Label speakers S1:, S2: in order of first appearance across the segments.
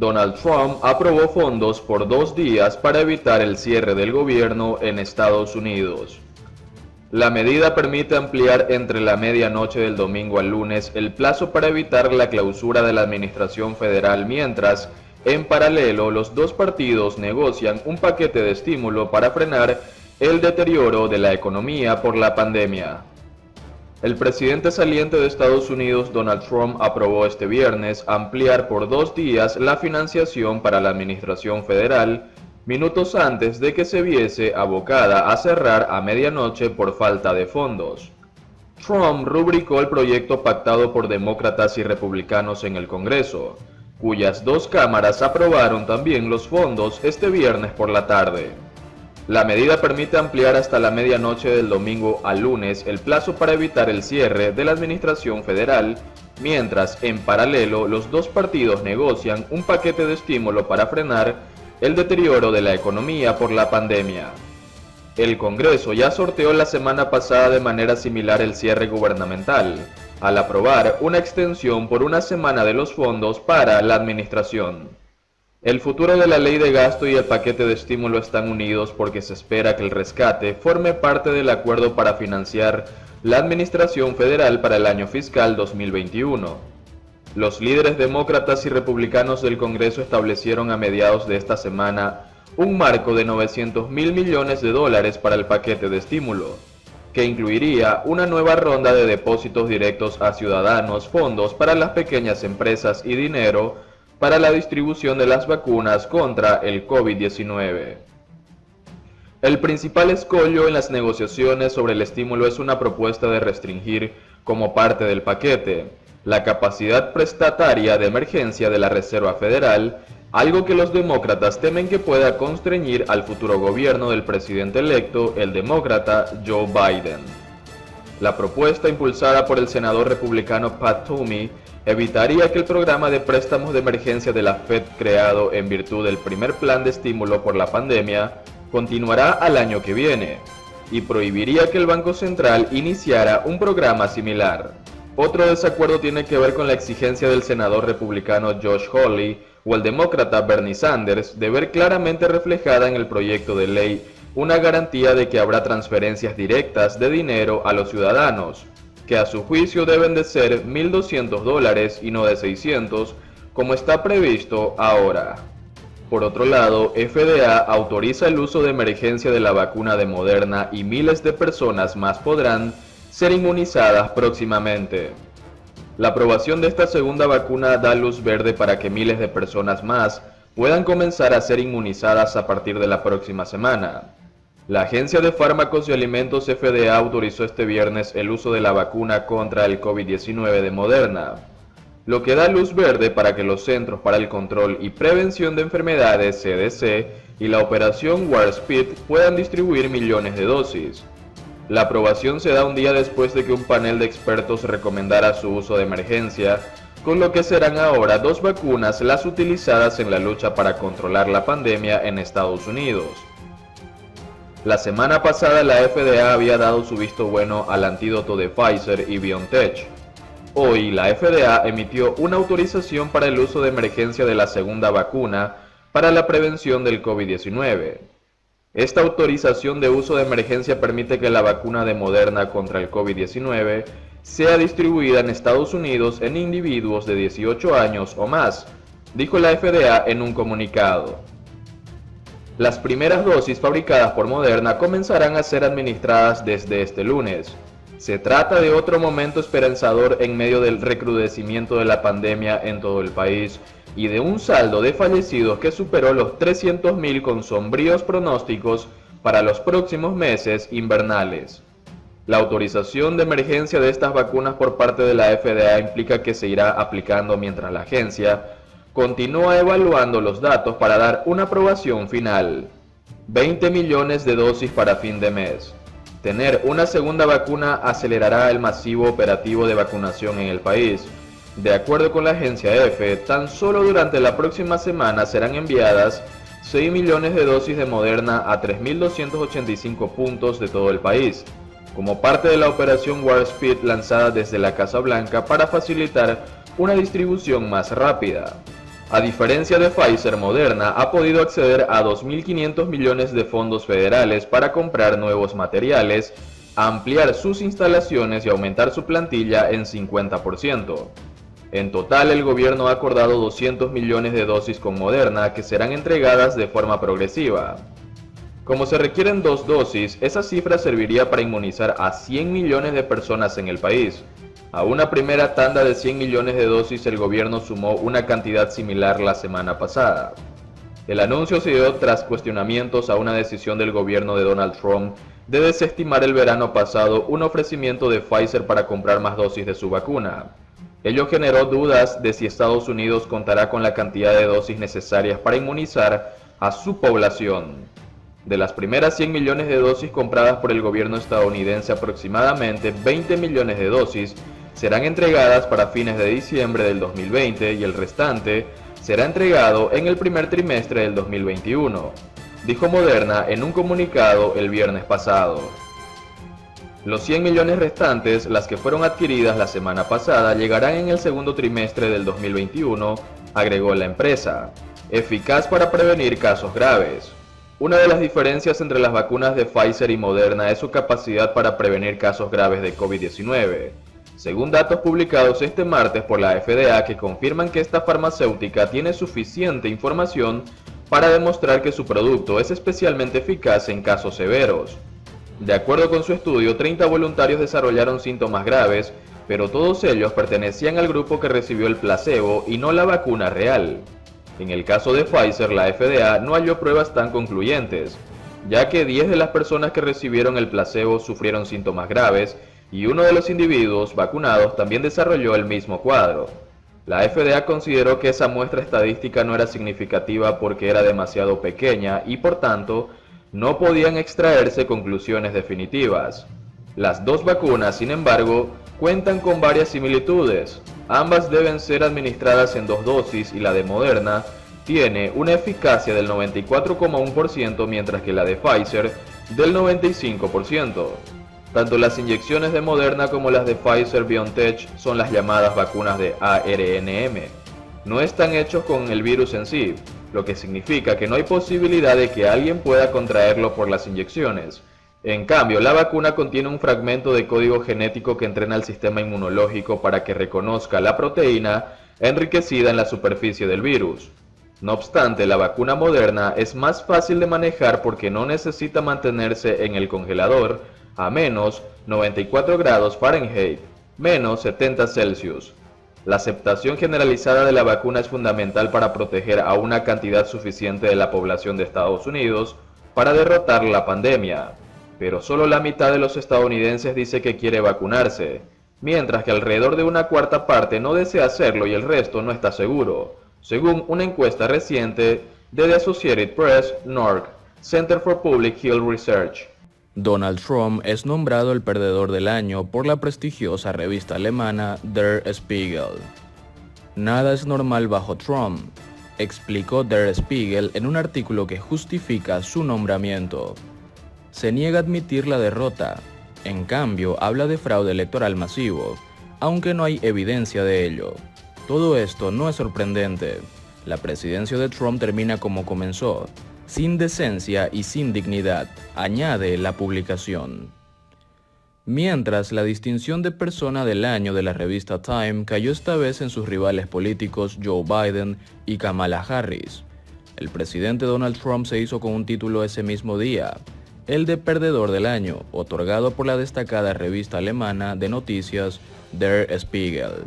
S1: Donald Trump aprobó fondos por 2 días para evitar el cierre del gobierno en Estados Unidos. La medida permite ampliar entre la medianoche del domingo al lunes el plazo para evitar la clausura de la administración federal mientras, en paralelo, los dos partidos negocian un paquete de estímulo para frenar el deterioro de la economía por la pandemia. El presidente saliente de Estados Unidos, Donald Trump, aprobó este viernes ampliar por 2 días la financiación para la administración federal, minutos antes de que se viese abocada a cerrar a medianoche por falta de fondos. Trump rubricó el proyecto pactado por demócratas y republicanos en el Congreso, cuyas dos cámaras aprobaron también los fondos este viernes por la tarde. La medida permite ampliar hasta la medianoche del domingo al lunes el plazo para evitar el cierre de la administración federal, mientras en paralelo los dos partidos negocian un paquete de estímulo para frenar el deterioro de la economía por la pandemia. El Congreso ya sorteó la semana pasada de manera similar el cierre gubernamental, al aprobar una extensión por una semana de los fondos para la administración. El futuro de la ley de gasto y el paquete de estímulo están unidos porque se espera que el rescate forme parte del acuerdo para financiar la administración federal para el año fiscal 2021. Los líderes demócratas y republicanos del Congreso establecieron a mediados de esta semana un marco de $900 mil millones para el paquete de estímulo, que incluiría una nueva ronda de depósitos directos a ciudadanos, fondos para las pequeñas empresas y dinero para la distribución de las vacunas contra el COVID-19. El principal escollo en las negociaciones sobre el estímulo es una propuesta de restringir, como parte del paquete, la capacidad prestataria de emergencia de la Reserva Federal, algo que los demócratas temen que pueda constreñir al futuro gobierno del presidente electo, el demócrata Joe Biden. La propuesta, impulsada por el senador republicano Pat Toomey, evitaría que el programa de préstamos de emergencia de la Fed, creado en virtud del primer plan de estímulo por la pandemia, continuará al año que viene, y prohibiría que el Banco Central iniciara un programa similar. Otro desacuerdo tiene que ver con la exigencia del senador republicano Josh Hawley o el demócrata Bernie Sanders de ver claramente reflejada en el proyecto de ley una garantía de que habrá transferencias directas de dinero a los ciudadanos, que a su juicio deben de ser $1,200 y no de 600, como está previsto ahora. Por otro lado, FDA autoriza el uso de emergencia de la vacuna de Moderna y miles de personas más podrán ser inmunizadas próximamente. La aprobación de esta segunda vacuna da luz verde para que miles de personas más puedan comenzar a ser inmunizadas a partir de la próxima semana. La Agencia de Fármacos y Alimentos FDA autorizó este viernes el uso de la vacuna contra el COVID-19 de Moderna, lo que da luz verde para que los Centros para el Control y Prevención de Enfermedades (CDC) y la Operación Warp Speed puedan distribuir millones de dosis. La aprobación se da un día después de que un panel de expertos recomendara su uso de emergencia, con lo que serán ahora 2 vacunas las utilizadas en la lucha para controlar la pandemia en Estados Unidos. La semana pasada la FDA había dado su visto bueno al antídoto de Pfizer y BioNTech. Hoy la FDA emitió una autorización para el uso de emergencia de la segunda vacuna para la prevención del COVID-19. Esta autorización de uso de emergencia permite que la vacuna de Moderna contra el COVID-19 sea distribuida en Estados Unidos en individuos de 18 años o más, dijo la FDA en un comunicado. Las primeras dosis fabricadas por Moderna comenzarán a ser administradas desde este lunes. Se trata de otro momento esperanzador en medio del recrudecimiento de la pandemia en todo el país y de un saldo de fallecidos que superó los 300.000 con sombríos pronósticos para los próximos meses invernales. La autorización de emergencia de estas vacunas por parte de la FDA implica que se irá aplicando mientras la agencia continúa evaluando los datos para dar una aprobación final. 20 millones de dosis para fin de mes. Tener una segunda vacuna acelerará el masivo operativo de vacunación en el país. De acuerdo con la agencia EFE, tan solo durante la próxima semana serán enviadas 6 millones de dosis de Moderna a 3.285 puntos de todo el país, como parte de la operación Warp Speed lanzada desde la Casa Blanca para facilitar una distribución más rápida. A diferencia de Pfizer, Moderna ha podido acceder a 2.500 millones de fondos federales para comprar nuevos materiales, ampliar sus instalaciones y aumentar su plantilla en 50%. En total, el gobierno ha acordado 200 millones de dosis con Moderna que serán entregadas de forma progresiva. Como se requieren 2 dosis, esa cifra serviría para inmunizar a 100 millones de personas en el país. A una primera tanda de 100 millones de dosis el gobierno sumó una cantidad similar la semana pasada. El anuncio se dio tras cuestionamientos a una decisión del gobierno de Donald Trump de desestimar el verano pasado un ofrecimiento de Pfizer para comprar más dosis de su vacuna. Ello generó dudas de si Estados Unidos contará con la cantidad de dosis necesarias para inmunizar a su población. De las primeras 100 millones de dosis compradas por el gobierno estadounidense, aproximadamente 20 millones de dosis serán entregadas para fines de diciembre del 2020 y el restante será entregado en el primer trimestre del 2021, dijo Moderna en un comunicado el viernes pasado. Los 100 millones restantes, las que fueron adquiridas la semana pasada, llegarán en el segundo trimestre del 2021, agregó la empresa, eficaz para prevenir casos graves. Una de las diferencias entre las vacunas de Pfizer y Moderna es su capacidad para prevenir casos graves de COVID-19. Según datos publicados este martes por la FDA que confirman que esta farmacéutica tiene suficiente información para demostrar que su producto es especialmente eficaz en casos severos. De acuerdo con su estudio, 30 voluntarios desarrollaron síntomas graves, pero todos ellos pertenecían al grupo que recibió el placebo y no la vacuna real. En el caso de Pfizer, la FDA no halló pruebas tan concluyentes, ya que 10 de las personas que recibieron el placebo sufrieron síntomas graves y uno de los individuos vacunados también desarrolló el mismo cuadro. La FDA consideró que esa muestra estadística no era significativa porque era demasiado pequeña y por tanto no podían extraerse conclusiones definitivas. Las dos vacunas, sin embargo, cuentan con varias similitudes. Ambas deben ser administradas en 2 dosis y la de Moderna tiene una eficacia del 94,1% mientras que la de Pfizer del 95%. Tanto las inyecciones de Moderna como las de Pfizer-BioNTech son las llamadas vacunas de ARNM. No están hechos con el virus en sí, lo que significa que no hay posibilidad de que alguien pueda contraerlo por las inyecciones. En cambio, la vacuna contiene un fragmento de código genético que entrena al sistema inmunológico para que reconozca la proteína enriquecida en la superficie del virus. No obstante, la vacuna Moderna es más fácil de manejar porque no necesita mantenerse en el congelador a menos 94 grados Fahrenheit, menos 70 Celsius. La aceptación generalizada de la vacuna es fundamental para proteger a una cantidad suficiente de la población de Estados Unidos para derrotar la pandemia, pero solo la mitad de los estadounidenses dice que quiere vacunarse, mientras que alrededor de una cuarta parte no desea hacerlo y el resto no está seguro, según una encuesta reciente de The Associated Press, NORC, Center for Public Health Research.
S2: Donald Trump es nombrado el perdedor del año por la prestigiosa revista alemana Der Spiegel. Nada es normal bajo Trump, explicó Der Spiegel en un artículo que justifica su nombramiento. Se niega a admitir la derrota, en cambio habla de fraude electoral masivo, aunque no hay evidencia de ello. Todo esto no es sorprendente. La presidencia de Trump termina como comenzó, sin decencia y sin dignidad, añade la publicación. Mientras la distinción de persona del año de la revista Time cayó esta vez en sus rivales políticos Joe Biden y Kamala Harris. El presidente Donald Trump se hizo con un título ese mismo día, el de perdedor del año, otorgado por la destacada revista alemana de noticias Der Spiegel.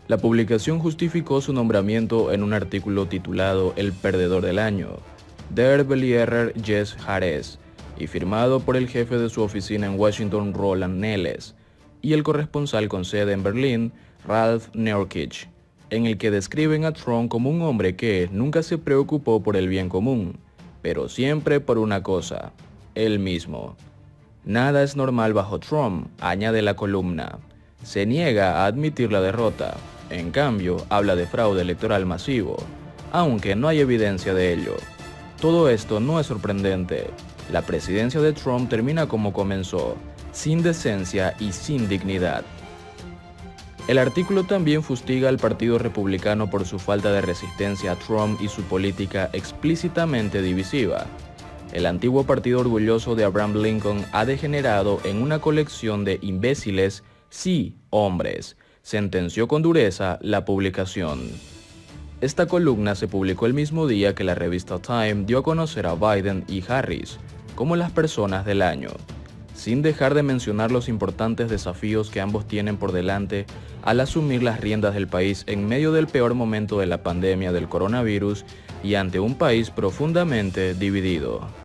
S2: La publicación justificó su nombramiento en un artículo titulado El perdedor del año, Der Verlierer des Jahres, y firmado por el jefe de su oficina en Washington, Roland Nelles, y el corresponsal con sede en Berlín, Ralph Neurkirch, en el que describen a Trump como un hombre que nunca se preocupó por el bien común, pero siempre por una cosa, él mismo. Nada es normal bajo Trump, añade la columna. Se niega a admitir la derrota, en cambio habla de fraude electoral masivo, aunque no hay evidencia de ello. Todo esto no es sorprendente. La presidencia de Trump termina como comenzó, sin decencia y sin dignidad. El artículo también fustiga al Partido Republicano por su falta de resistencia a Trump y su política explícitamente divisiva. El antiguo partido orgulloso de Abraham Lincoln ha degenerado en una colección de imbéciles, sí, hombres, sentenció con dureza la publicación. Esta columna se publicó el mismo día que la revista Time dio a conocer a Biden y Harris como las personas del año, sin dejar de mencionar los importantes desafíos que ambos tienen por delante al asumir las riendas del país en medio del peor momento de la pandemia del coronavirus y ante un país profundamente dividido.